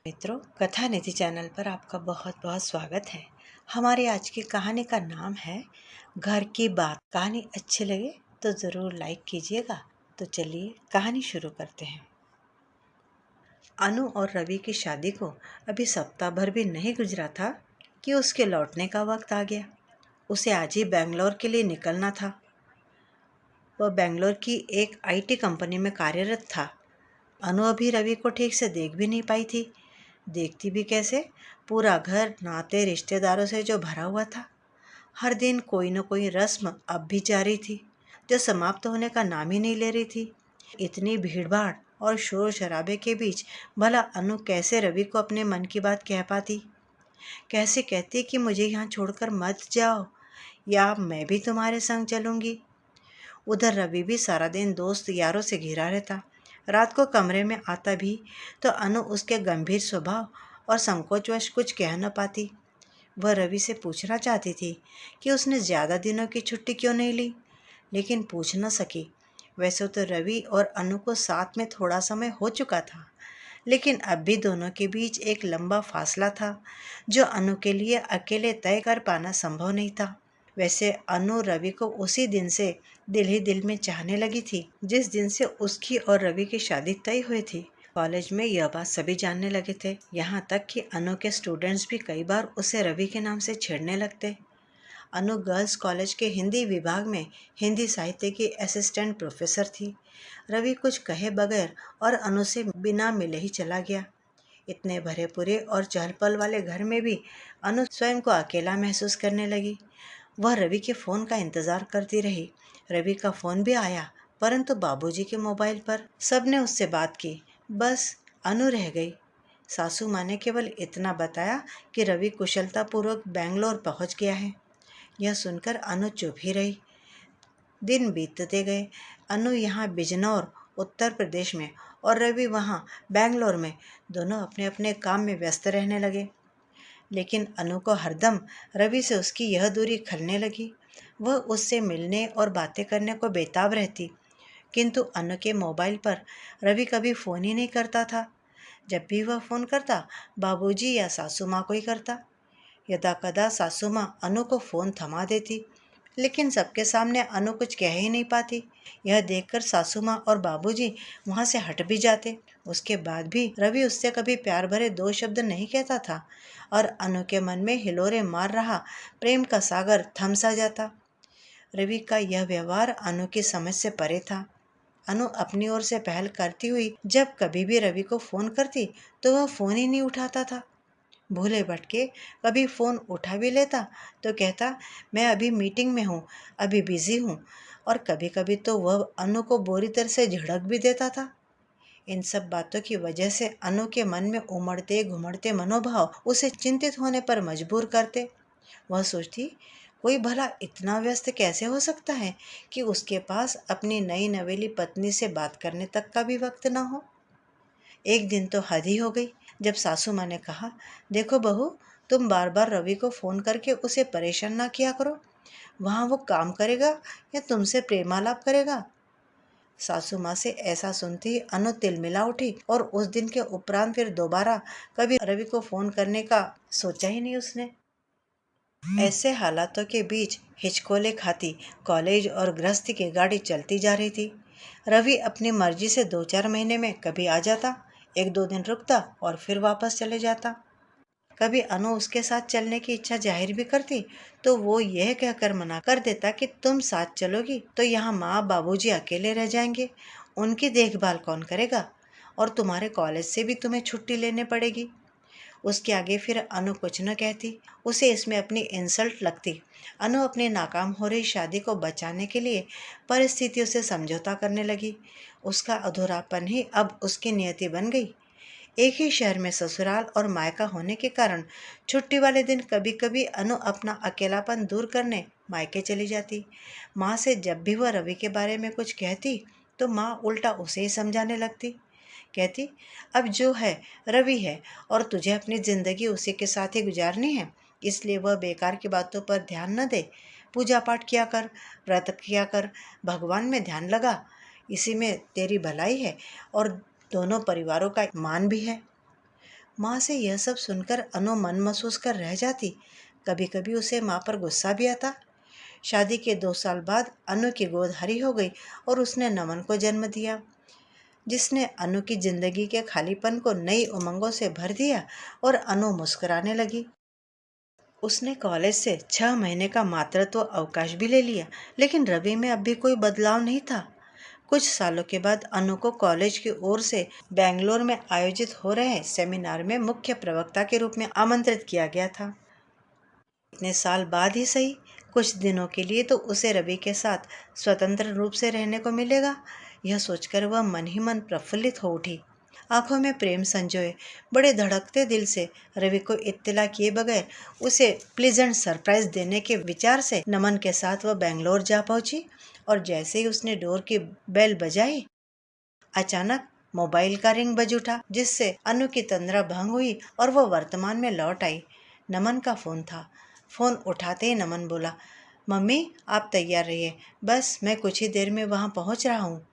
मित्रों, कथा निधि चैनल पर आपका बहुत बहुत स्वागत है। हमारी आज की कहानी का नाम है घर की बात। कहानी अच्छी लगे तो ज़रूर लाइक कीजिएगा। तो चलिए कहानी शुरू करते हैं। अनु और रवि की शादी को अभी सप्ताह भर भी नहीं गुजरा था कि उसके लौटने का वक्त आ गया। उसे आज ही बेंगलोर के लिए निकलना था। वह बेंगलोर की एक IT कंपनी में कार्यरत था। अनु अभी रवि को ठीक से देख भी नहीं पाई थी। देखती भी कैसे? पूरा घर नाते रिश्तेदारों से जो भरा हुआ था। हर दिन कोई न कोई रस्म अब भी जारी थी, जो समाप्त होने का नाम ही नहीं ले रही थी। इतनी भीड़भाड़ और शोर शराबे के बीच भला अनु कैसे रवि को अपने मन की बात कह पाती? कैसे कहती कि मुझे यहाँ छोड़कर मत जाओ, या मैं भी तुम्हारे संग चलूंगी। उधर रवि भी सारा दिन दोस्त यारों से घिरा रहता। रात को कमरे में आता भी तो अनु उसके गंभीर स्वभाव और संकोचवश कुछ कह न पाती। वह रवि से पूछना चाहती थी कि उसने ज़्यादा दिनों की छुट्टी क्यों नहीं ली, लेकिन पूछ न सकी। वैसे तो रवि और अनु को साथ में थोड़ा समय हो चुका था, लेकिन अब भी दोनों के बीच एक लंबा फासला था, जो अनु के लिए अकेले तय कर पाना संभव नहीं था। वैसे अनु रवि को उसी दिन से दिल ही दिल में चाहने लगी थी, जिस दिन से उसकी और रवि की शादी तय हुई थी। कॉलेज में यह बात सभी जानने लगे थे, यहाँ तक कि अनु के स्टूडेंट्स भी कई बार उसे रवि के नाम से छेड़ने लगते। अनु गर्ल्स कॉलेज के हिंदी विभाग में हिंदी साहित्य की असिस्टेंट प्रोफेसर थी। रवि कुछ कहे बगैर और अनु से बिना मिले ही चला गया। इतने भरे पूरे और चहल पहल वाले घर में भी अनु स्वयं को अकेला महसूस करने लगी। वह रवि के फ़ोन का इंतज़ार करती रही। रवि का फ़ोन भी आया, परंतु बाबूजी के मोबाइल पर। सबने उससे बात की, बस अनु रह गई। सासू माँ ने केवल इतना बताया कि रवि कुशलतापूर्वक बेंगलोर पहुंच गया है। यह सुनकर अनु चुप ही रही। दिन बीतते गए। अनु यहाँ बिजनौर उत्तर प्रदेश में और रवि वहाँ बेंगलोर में, दोनों अपने अपने काम में व्यस्त रहने लगे। लेकिन अनु को हरदम रवि से उसकी यह दूरी खलने लगी। वह उससे मिलने और बातें करने को बेताब रहती, किंतु अनु के मोबाइल पर रवि कभी फ़ोन ही नहीं करता था। जब भी वह फ़ोन करता, बाबूजी या सासू माँ को ही करता। यदाकदा सासू माँ अनु को फ़ोन थमा देती, लेकिन सबके सामने अनु कुछ कह ही नहीं पाती। यह देखकर सासू माँ और बाबूजी वहाँ से हट भी जाते। उसके बाद भी रवि उससे कभी प्यार भरे दो शब्द नहीं कहता था, और अनु के मन में हिलोरे मार रहा प्रेम का सागर थम सा जाता। रवि का यह व्यवहार अनु की समझ से परे था। अनु अपनी ओर से पहल करती हुई जब कभी भी रवि को फ़ोन करती, तो वह फ़ोन ही नहीं उठाता था। भूले भटके कभी फ़ोन उठा भी लेता तो कहता, मैं अभी मीटिंग में हूँ, अभी बिज़ी हूँ। और कभी कभी तो वह अनु को बुरी तरह से झिड़क भी देता था। इन सब बातों की वजह से अनु के मन में उमड़ते घुमड़ते मनोभाव उसे चिंतित होने पर मजबूर करते। वह सोचती, कोई भला इतना व्यस्त कैसे हो सकता है कि उसके पास अपनी नई नवेली पत्नी से बात करने तक का भी वक्त न हो। एक दिन तो हद ही हो गई, जब सासू माँ ने कहा, देखो बहू, तुम बार बार रवि को फ़ोन करके उसे परेशान ना किया करो। वहाँ वो काम करेगा या तुमसे प्रेमालाप करेगा। सासू माँ से ऐसा सुनते ही अनु तिलमिला उठी, और उस दिन के उपरांत फिर दोबारा कभी रवि को फ़ोन करने का सोचा ही नहीं उसने। ऐसे हालातों के बीच हिचकोले खाती कॉलेज और गृहस्थी की गाड़ी चलती जा रही थी। रवि अपनी मर्जी से 2-4 महीने में कभी आ जाता, 1-2 दिन रुकता और फिर वापस चले जाता। कभी अनु उसके साथ चलने की इच्छा जाहिर भी करती, तो वो यह कहकर मना कर देता कि तुम साथ चलोगी तो यहाँ माँ बाबूजी अकेले रह जाएंगे, उनकी देखभाल कौन करेगा, और तुम्हारे कॉलेज से भी तुम्हें छुट्टी लेने पड़ेगी। उसके आगे फिर अनु कुछ न कहती। उसे इसमें अपनी इंसल्ट लगती। अनु अपनी नाकाम हो रही शादी को बचाने के लिए परिस्थितियों से समझौता करने लगी। उसका अधूरापन ही अब उसकी नियति बन गई। एक ही शहर में ससुराल और मायका होने के कारण छुट्टी वाले दिन कभी कभी अनु अपना अकेलापन दूर करने मायके चली जाती। माँ से जब भी वह रवि के बारे में कुछ कहती, तो माँ उल्टा उसे ही समझाने लगती। कहती, अब जो है रवि है, और तुझे अपनी ज़िंदगी उसी के साथ ही गुजारनी है, इसलिए वह बेकार की बातों पर ध्यान न दे। पूजा पाठ किया कर, व्रत किया कर, भगवान में ध्यान लगा, इसी में तेरी भलाई है और दोनों परिवारों का मान भी है। माँ से यह सब सुनकर अनु मन महसूस कर रह जाती। कभी कभी उसे माँ पर गुस्सा भी आता। शादी के 2 साल बाद अनु की गोद हरी हो गई और उसने नमन को जन्म दिया, जिसने अनु की जिंदगी के खालीपन को नई उमंगों से भर दिया और अनु मुस्कुराने लगी। उसने कॉलेज से 6 महीने का मातृत्व अवकाश भी ले लिया, लेकिन रवि में अब भी कोई बदलाव नहीं था। कुछ सालों के बाद अनु को कॉलेज की ओर से बेंगलोर में आयोजित हो रहे सेमिनार में मुख्य प्रवक्ता के रूप में आमंत्रित किया गया था। इतने साल बाद ही सही, कुछ दिनों के लिए तो उसे रवि के साथ स्वतंत्र रूप से रहने को मिलेगा। यह सोचकर वह मन ही मन प्रफुल्लित हो उठी। आंखों में प्रेम संजोए बड़े धड़कते दिल से रवि को इत्तला किए बगैर उसे प्लीजेंट सरप्राइज देने के विचार से नमन के साथ वह बेंगलोर जा पहुंची। और जैसे ही उसने डोर की बेल बजाई, अचानक मोबाइल का रिंग बज उठा, जिससे अनु की तंद्रा भंग हुई और वह वर्तमान में लौट आई। नमन का फोन था। फोन उठाते ही नमन बोला, मम्मी आप तैयार रहिए, बस मैं कुछ ही देर में वहां पहुंच रहा हूँ।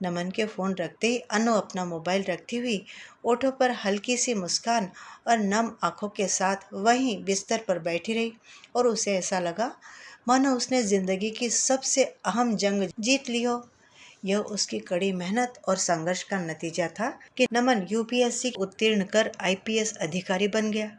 नमन के फोन रखते ही अनु अपना मोबाइल रखती हुई ओठों पर हल्की सी मुस्कान और नम आंखों के साथ वहीं बिस्तर पर बैठी रही और उसे ऐसा लगा मानो उसने जिंदगी की सबसे अहम जंग जीत ली हो। यह उसकी कड़ी मेहनत और संघर्ष का नतीजा था कि नमन यूपीएससी उत्तीर्ण कर आईपीएस अधिकारी बन गया।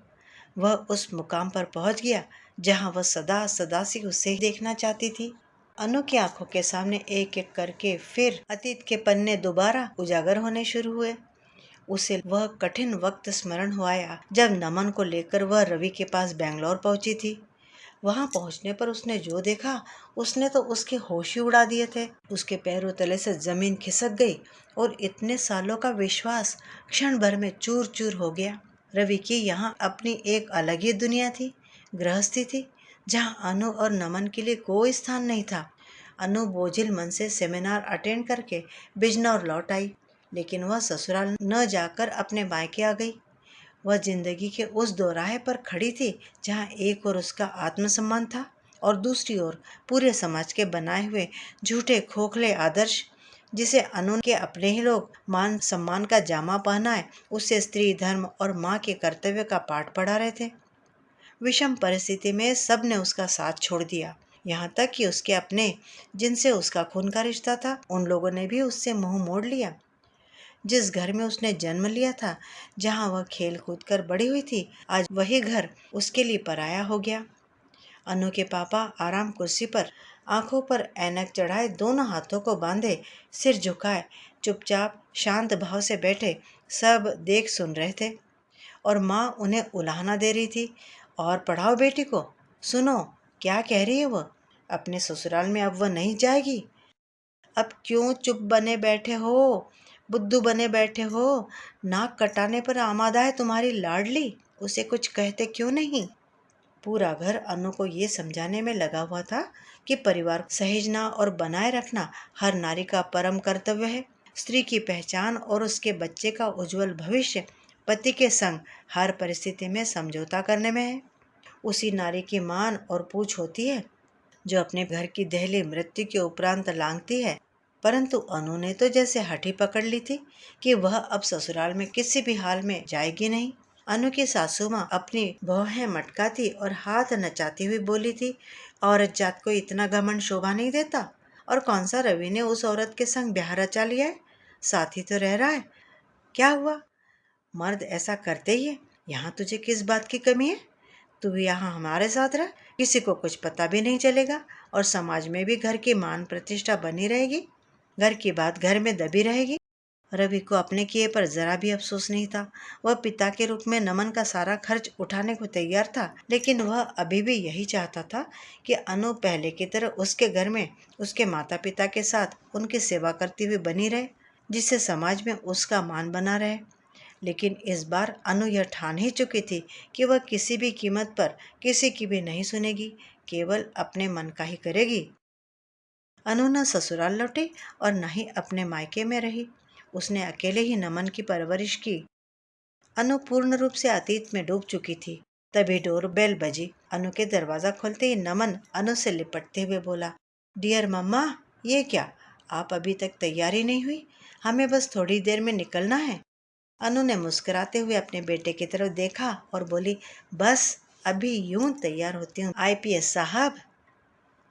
वह उस मुकाम पर पहुंच गया जहां वह सदा सदा से उसे देखना चाहती थी। अनु की आंखों के सामने एक एक करके फिर अतीत के पन्ने दोबारा उजागर होने शुरू हुए। उसे वह कठिन वक्त स्मरण हुआ आया जब नमन को लेकर वह रवि के पास बेंगलोर पहुंची थी। वहां पहुंचने पर उसने जो देखा, उसने तो उसके होश ही उड़ा दिए थे। उसके पैरों तले से जमीन खिसक गई और इतने सालों का विश्वास क्षण भर में चूर चूर हो गया। रवि की यहाँ अपनी एक अलग ही दुनिया थी, गृहस्थी थी, जहाँ अनु और नमन के लिए कोई स्थान नहीं था। अनु बोझिल मन से सेमिनार अटेंड करके बिजनौर लौट आई, लेकिन वह ससुराल न जाकर अपने मायके आ गई। वह जिंदगी के उस दोराहे पर खड़ी थी जहाँ एक ओर उसका आत्मसम्मान था और दूसरी ओर पूरे समाज के बनाए हुए झूठे खोखले आदर्श, जिसे अनु के अपने ही लोग मान सम्मान का जामा पहनाए उसे स्त्री धर्म और माँ के कर्तव्य का पाठ पढ़ा रहे थे। विषम परिस्थिति में सब ने उसका साथ छोड़ दिया, यहाँ तक कि उसके अपने, जिनसे उसका खून का रिश्ता था, उन लोगों ने भी उससे मुंह मोड़ लिया। जिस घर में उसने जन्म लिया था, जहाँ वह खेल कूद कर बड़ी हुई थी, आज वही घर उसके लिए पराया हो गया। अनु के पापा आराम कुर्सी पर आंखों पर ऐनक चढ़ाए दोनों हाथों को बांधे सिर झुकाए चुपचाप शांत भाव से बैठे सब देख सुन रहे थे। और माँ उन्हें उलाहना दे रही थी, और पढ़ाओ बेटी को, सुनो क्या कह रही है वह, अपने ससुराल में अब वह नहीं जाएगी। अब क्यों चुप बने बैठे हो, बुद्धू बने बैठे हो, नाक कटाने पर आमादा है तुम्हारी लाडली, उसे कुछ कहते क्यों नहीं। पूरा घर अनु को ये समझाने में लगा हुआ था कि परिवार सहेजना और बनाए रखना हर नारी का परम कर्तव्य है। स्त्री की पहचान और उसके बच्चे का उज्जवल भविष्य पति के संग हर परिस्थिति में समझौता करने में है। उसी नारी की मान और पूछ होती है जो अपने घर की दहली मृत्यु के उपरांत लांघती है। परंतु अनु ने तो जैसे हठी पकड़ ली थी कि वह अब ससुराल में किसी भी हाल में जाएगी नहीं। अनु की सासू माँ अपनी भौहें मटकाती और हाथ नचाती हुई बोली थी, औरत जात को इतना घमंड शोभा नहीं देता। और कौन सा रवि ने उस औरत के संग ब्याह रचा लिया है, साथ ही तो रह रहा है, क्या हुआ, मर्द ऐसा करते ही है। यहाँ तुझे किस बात की कमी है, तू यहाँ हमारे साथ रह, किसी को कुछ पता भी नहीं चलेगा और समाज में भी घर की मान प्रतिष्ठा बनी रहेगी, घर की बात घर में दबी रहेगी। रवि को अपने किए पर जरा भी अफसोस नहीं था। वह पिता के रूप में नमन का सारा खर्च उठाने को तैयार था, लेकिन वह अभी भी यही चाहता था कि अनु पहले की तरह उसके घर में उसके माता पिता के साथ उनकी सेवा करती हुई बनी रहे, जिससे समाज में उसका मान बना रहे। लेकिन इस बार अनु यह ठान ही चुकी थी कि वह किसी भी कीमत पर किसी की भी नहीं सुनेगी, केवल अपने मन का ही करेगी। अनु न ससुराल लौटी और न ही अपने मायके में रही। उसने अकेले ही नमन की परवरिश की। अनु पूर्ण रूप से अतीत में डूब चुकी थी। तभी डोरबेल बजी। अनु के दरवाजा खोलते ही नमन अनु से लिपटते हुए बोला, डियर मम्मा, ये क्या, आप अभी तक तैयारी नहीं हुई, हमें बस थोड़ी देर में निकलना है। अनु ने मुस्कुराते हुए अपने बेटे की तरफ देखा और बोली, बस अभी यूं तैयार होती हूँ आईपीएस साहब।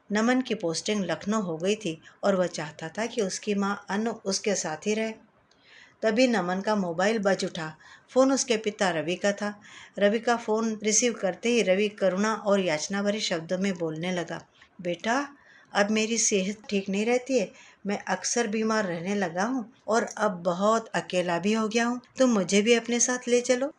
नमन की पोस्टिंग लखनऊ हो गई थी और वह चाहता था कि उसकी माँ अनु उसके साथ ही रहे। तभी नमन का मोबाइल बज उठा। फोन उसके पिता रवि का था। रवि का फोन रिसीव करते ही रवि करुणा और याचना भरे शब्दों में बोलने लगा, बेटा अब मेरी सेहत ठीक नहीं रहती है, मैं अक्सर बीमार रहने लगा हूँ और अब बहुत अकेला भी हो गया हूँ, तुम मुझे भी अपने साथ ले चलो।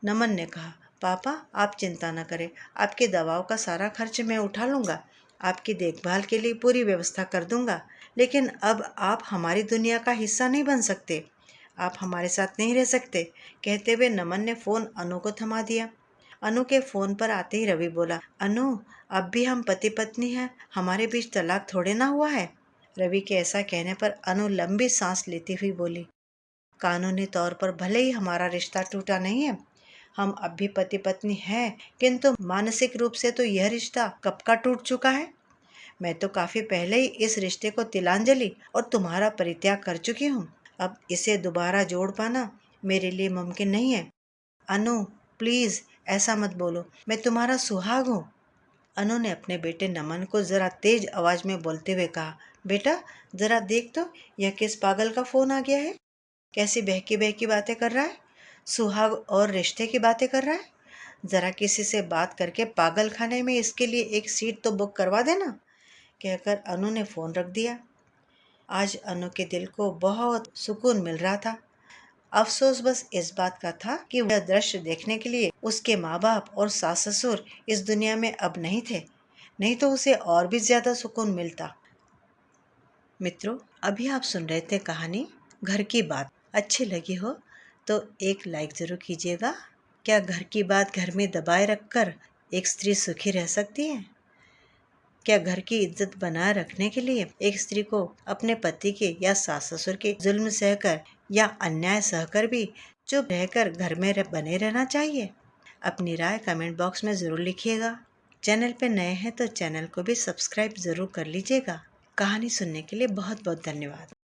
नमन ने कहा, पापा आप चिंता न करें, आपकी दवाओं का सारा खर्च मैं उठा लूँगा, आपकी देखभाल के लिए पूरी व्यवस्था कर दूँगा, लेकिन अब आप हमारी दुनिया का हिस्सा नहीं बन सकते, आप हमारे साथ नहीं रह सकते। कहते हुए नमन ने फ़ोन अनु को थमा दिया। अनु के फ़ोन पर आते ही रवि बोला, अनु अब भी हम पति पत्नी हैं, हमारे बीच तलाक थोड़े ना हुआ है। रवि के ऐसा कहने पर अनु लंबी सांस लेती हुई बोली, कानूनी तौर पर भले ही हमारा रिश्ता टूटा नहीं है, हम अब भी पति पत्नी हैं, किंतु मानसिक रूप से तो यह रिश्ता कब का टूट चुका है। मैं तो काफी पहले ही इस रिश्ते को तिलांजलि और तुम्हारा परित्याग कर चुकी हूँ। अब इसे दोबारा जोड़ पाना मेरे लिए मुमकिन नहीं है। अनु प्लीज ऐसा मत बोलो, मैं तुम्हारा सुहाग हूँ। अनु ने अपने बेटे नमन को जरा तेज आवाज में बोलते हुए कहा, बेटा जरा देख तो यह किस पागल का फोन आ गया है, कैसी बहकी बहकी बातें कर रहा है, सुहाग और रिश्ते की बातें कर रहा है। जरा किसी से बात करके पागल खाने में इसके लिए एक सीट तो बुक करवा देना। कहकर अनु ने फोन रख दिया। आज अनु के दिल को बहुत सुकून मिल रहा था। अफसोस बस इस बात का था कि वह दृश्य देखने के लिए उसके माँ बाप और सास ससुर इस दुनिया में अब नहीं थे, नहीं तो उसे और भी ज्यादा सुकून मिलता। मित्रों, अभी आप सुन रहे थे कहानी घर की बात। अच्छी लगी हो तो एक लाइक जरूर कीजिएगा। क्या घर की बात घर में दबाए रखकर एक स्त्री सुखी रह सकती है? क्या घर की इज्जत बनाए रखने के लिए एक स्त्री को अपने पति के या सास ससुर के जुल्म सहकर या अन्याय सहकर भी चुप रहकर घर में बने रहना चाहिए? अपनी राय कमेंट बॉक्स में ज़रूर लिखिएगा। चैनल पे नए हैं तो चैनल को भी सब्सक्राइब ज़रूर कर लीजिएगा। कहानी सुनने के लिए बहुत बहुत धन्यवाद।